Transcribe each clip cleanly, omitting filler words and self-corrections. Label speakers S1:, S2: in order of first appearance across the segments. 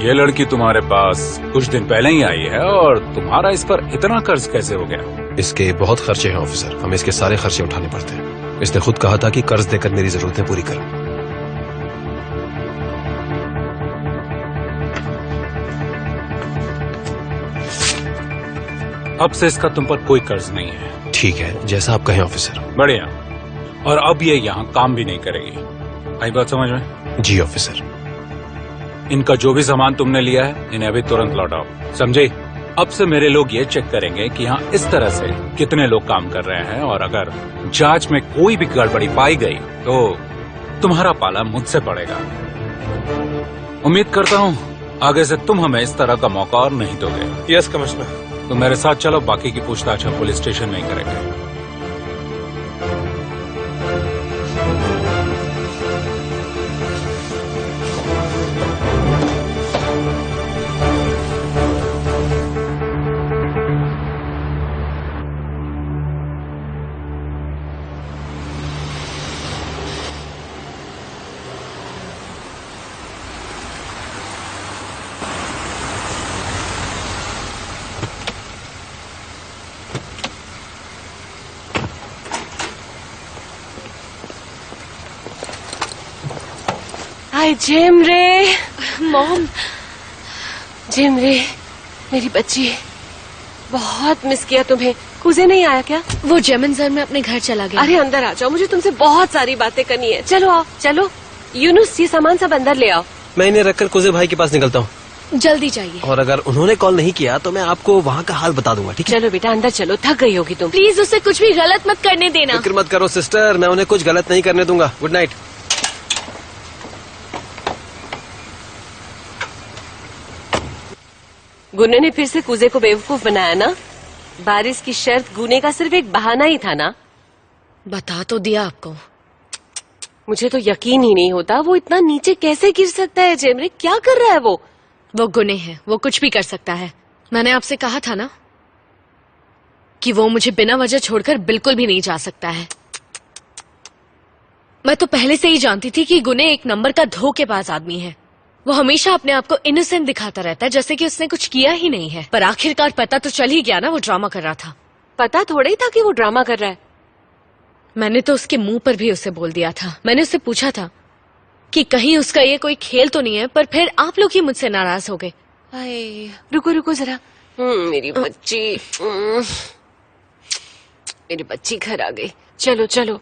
S1: ये लड़की तुम्हारे पास कुछ दिन पहले ही आई है और तुम्हारा इस पर इतना कर्ज कैसे हो गया?
S2: इसके बहुत खर्चे हैं ऑफिसर, हमें इसके सारे खर्चे उठाने पड़ते हैं। इसने खुद कहा था कि कर्ज देकर मेरी जरूरतें पूरी करें।
S1: अब से इसका तुम पर कोई कर्ज नहीं है।
S2: ठीक है, जैसा आप कहें ऑफिसर।
S1: बढ़िया। और अब ये यहाँ काम भी नहीं करेगी। आई बात समझ में?
S2: जी ऑफिसर।
S1: इनका जो भी सामान तुमने लिया है इन्हें अभी तुरंत लौटाओ, समझे? अब से मेरे लोग ये चेक करेंगे कि यहाँ इस तरह से कितने लोग काम कर रहे हैं, और अगर जांच में कोई भी गड़बड़ी पाई गई तो तुम्हारा पाला मुझसे पड़ेगा। उम्मीद करता हूँ आगे से तुम हमें इस तरह का मौका और नहीं दोगे।
S3: Yes commissioner.
S1: तो मेरे साथ चलो, बाकी की पूछताछ हम पुलिस स्टेशन में ही करेंगे।
S4: हाय जिम रे।
S5: मॉम।
S4: जिम रे, मेरी बच्ची, बहुत मिस किया तुम्हें। कुजे नहीं आया क्या?
S5: वो जेमनजर में अपने घर चला गया।
S4: अरे अंदर आ जाओ, मुझे तुमसे बहुत सारी बातें करनी है। चलो आओ, चलो। यूनुस, ये सामान सब अंदर ले आओ।
S3: मैं इन्हें रखकर कुजे भाई के पास निकलता हूँ।
S5: जल्दी जाइए।
S3: और अगर उन्होंने कॉल नहीं किया तो मैं आपको वहाँ का हाल बता दूंगा, ठीक है?
S4: चलो बेटा अंदर चलो, थक गई होगी तुम।
S5: प्लीज उसे कुछ भी गलत मत करने देना।
S3: फिक्र मत करो सिस्टर, मैं उन्हें कुछ गलत नहीं करने दूंगा। Good night.
S4: गुने ने फिर से कुजे को बेवकूफ बनाया ना? बारिश की शर्त गुने का सिर्फ एक बहाना ही था ना?
S5: बता तो दिया आपको।
S4: मुझे तो यकीन ही नहीं होता, वो इतना नीचे कैसे गिर सकता है। जेमरे, क्या कर रहा है वो?
S5: वो गुने है, वो कुछ भी कर सकता है। मैंने आपसे कहा था ना कि वो मुझे बिना वजह छोड़कर बिल्कुल भी नहीं जा सकता है। मैं तो पहले से ही जानती थी कि गुने एक नंबर का धोखेबाज आदमी है। वो हमेशा अपने आप को इनोसेंट दिखाता रहता है, जैसे कि उसने कुछ किया ही नहीं है। पर आखिरकार पता तो चल ही गया ना, वो ड्रामा कर रहा था।
S4: पता थोड़ा ही था कि वो ड्रामा कर रहा है।
S5: मैंने तो उसके मुंह पर भी उसे बोल दिया था। मैंने उससे पूछा था कि कहीं उसका ये कोई खेल तो नहीं है, पर फिर आप लोग ही मुझसे नाराज हो गए।
S4: रुको रुको जरा। मेरी बच्ची, मेरी बच्ची घर आ गई। चलो चलो,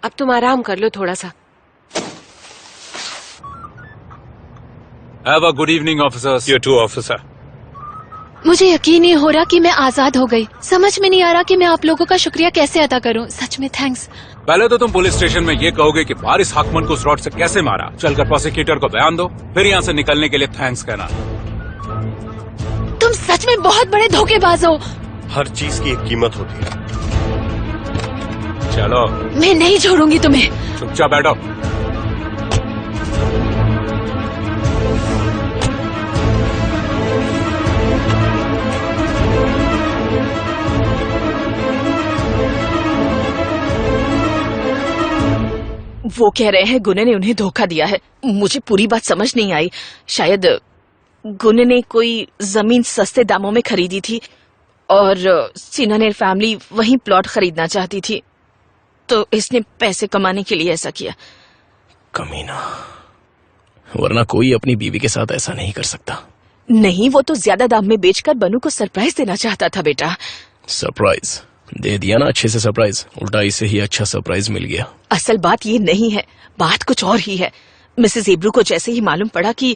S4: अब तुम आराम कर लो थोड़ा सा।
S1: Have a good evening, officers.
S3: You too, officer.
S5: मुझे यकीन नहीं हो रहा कि मैं आजाद हो गई। समझ में नहीं आ रहा कि मैं आप लोगों का शुक्रिया कैसे अदा करूं। सच में थैंक्स।
S1: पहले तो तुम पुलिस स्टेशन में ये कहोगे कि वारिस हाकमन को उस रॉड से कैसे मारा। चलकर प्रोसिक्यूटर को बयान दो, फिर यहाँ से निकलने के लिए थैंक्स कहना।
S5: तुम सच में बहुत बड़े धोखेबाज हो।
S3: हर चीज की एक कीमत होती है।
S1: चलो,
S5: मैं नहीं छोड़ूंगी तुम्हें।
S1: चुपचाप बैठो।
S6: वो कह रहे हैं गुने ने उन्हें धोखा दिया है। मुझे पूरी बात समझ नहीं आई। शायद गुने ने कोई जमीन सस्ते दामों में खरीदी थी और सिनानेर फैमिली वहीं प्लॉट खरीदना चाहती थी, तो इसने पैसे कमाने के लिए ऐसा किया।
S7: कमीना, वरना कोई अपनी बीवी के साथ ऐसा नहीं कर सकता।
S6: नहीं, वो तो ज्यादा दाम में बेचकर बनू को सरप्राइज देना चाहता था बेटा।
S7: सरप्राइज दे दिया ना अच्छे से सरप्राइज, उल्टा इससे ही अच्छा सरप्राइज मिल गया।
S6: असल बात ये नहीं है, बात कुछ और ही है। मिसेस एब्रू को जैसे ही मालूम पड़ा कि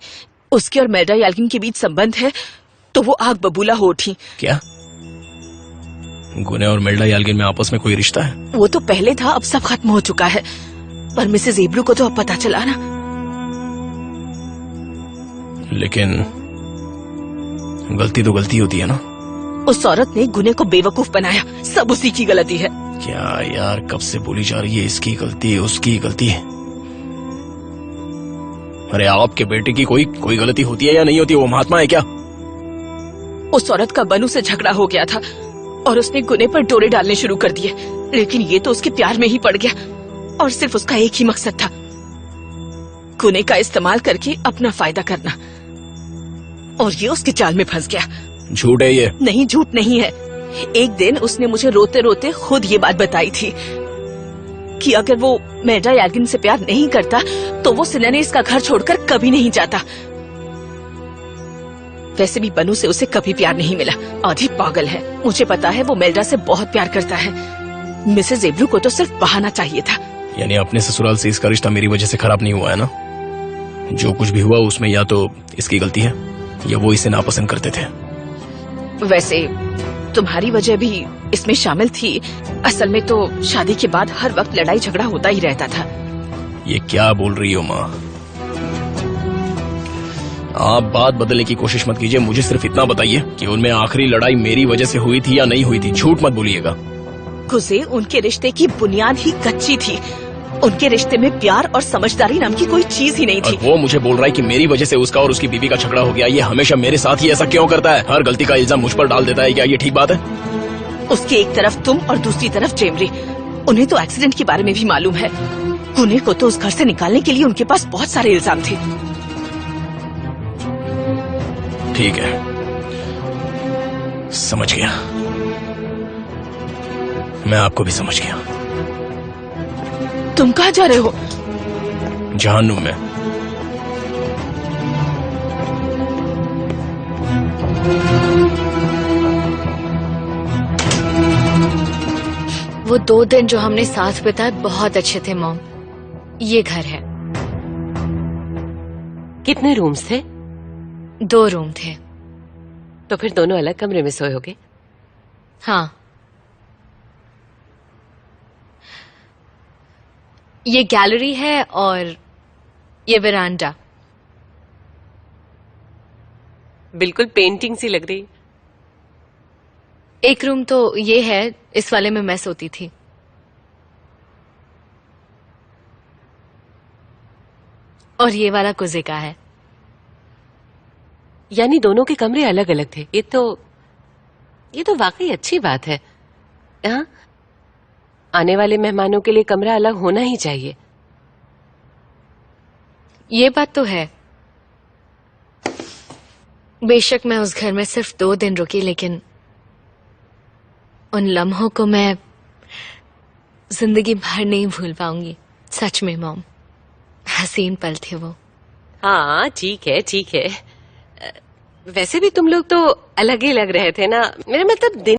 S6: उसके और मेल्डा याल्किन के बीच संबंध है, तो वो आग बबूला हो उठी।
S7: क्या गुने और मेल्डा याल्किन में आपस में कोई रिश्ता है?
S6: वो तो पहले था, अब सब खत्म हो चुका है। पर मिसेस एब्रू को तो अब पता चला ना।
S7: लेकिन गलती तो गलती होती है ना।
S6: उस औरत ने गुने को बेवकूफ बनाया, सब उसी की गलती है।
S7: क्या यार, कब से बोली जा रही है इसकी गलती है, उसकी गलती है। अरे आपके बेटे की कोई गलती होती है या नहीं होती? वो महात्मा है क्या?
S6: उस औरत का बनू से झगड़ा हो गया था और उसने गुने पर डोरे डालने शुरू कर दिए, लेकिन ये तो उसके प्यार में ही पड़ गया और सिर्फ उसका एक ही मकसद था, गुने का इस्तेमाल करके अपना फायदा करना। और ये उसके जाल में फंस गया।
S7: झूठ है ये।
S6: नहीं, झूठ नहीं है। एक दिन उसने मुझे रोते रोते खुद ये बात बताई थी कि अगर वो मेल्डा याल्किन से प्यार नहीं करता तो वो सिनेनेस का घर छोड़कर कभी नहीं जाता। वैसे भी बनू से उसे कभी प्यार नहीं मिला। आधी पागल है। मुझे पता है वो मेल्डा से बहुत प्यार करता है। मिसेस एब्रू को तो सिर्फ बहाना चाहिए था।
S7: यानी अपने ससुराल से इसका रिश्ता मेरी वजह से खराब नहीं हुआ है ना? जो कुछ भी हुआ उसमें या तो इसकी गलती है या वो इसे नापसंद करते थे।
S6: वैसे तुम्हारी वजह भी इसमें शामिल थी। असल में तो शादी के बाद हर वक्त लड़ाई झगड़ा होता ही रहता था।
S7: ये क्या बोल रही हो माँ? आप बात बदलने की कोशिश मत कीजिए। मुझे सिर्फ इतना बताइए कि उनमें आखिरी लड़ाई मेरी वजह से हुई थी या नहीं हुई थी। झूठ मत बोलिएगा।
S6: गुजे उनके रिश्ते की बुनियाद ही कच्ची थी। उनके रिश्ते में प्यार और समझदारी नाम की कोई चीज ही नहीं
S7: और
S6: थी।
S7: वो मुझे बोल रहा है कि मेरी वजह से उसका और उसकी बीवी का झगड़ा हो गया। ये हमेशा मेरे साथ ही ऐसा क्यों करता है? हर गलती का इल्जाम मुझ पर डाल देता है। क्या ये ठीक बात है?
S6: उसके एक तरफ तुम और दूसरी तरफ जेमरी। उन्हें तो एक्सीडेंट के बारे में भी मालूम है। उन्हें को तो उस घर से निकालने के लिए उनके पास बहुत सारे इल्जाम थे।
S7: ठीक है, समझ गया। मैं आपको भी समझ गया।
S6: तुम कहाँ जा रहे हो?
S7: जहन्नुम में।
S5: वो 2 दिन जो हमने साथ बिताए बहुत अच्छे थे मॉम। ये घर है।
S4: कितने रूम्स थे?
S5: 2 रूम थे।
S4: तो फिर दोनों अलग कमरे में सोए होगे?
S5: हाँ। ये गैलरी है और ये वरांडा।
S4: बिल्कुल पेंटिंग सी लग रही।
S5: एक रूम तो ये है, इस वाले में मैं सोती थी। और ये वाला कुजे का है।
S4: यानी दोनों के कमरे अलग अलग थे। ये तो वाकई अच्छी बात है। हाँ, आने वाले मेहमानों के लिए कमरा अलग होना ही चाहिए।
S5: ये बात तो है। बेशक मैं उस घर में सिर्फ 2 दिन रुकी, लेकिन उन लम्हों को मैं जिंदगी भर नहीं भूल पाऊंगी। सच में मॉम, हसीन पल थे वो।
S4: हाँ ठीक है, ठीक है। वैसे भी तुम लोग तो अलग ही लग रहे थे ना। मेरा मतलब दिन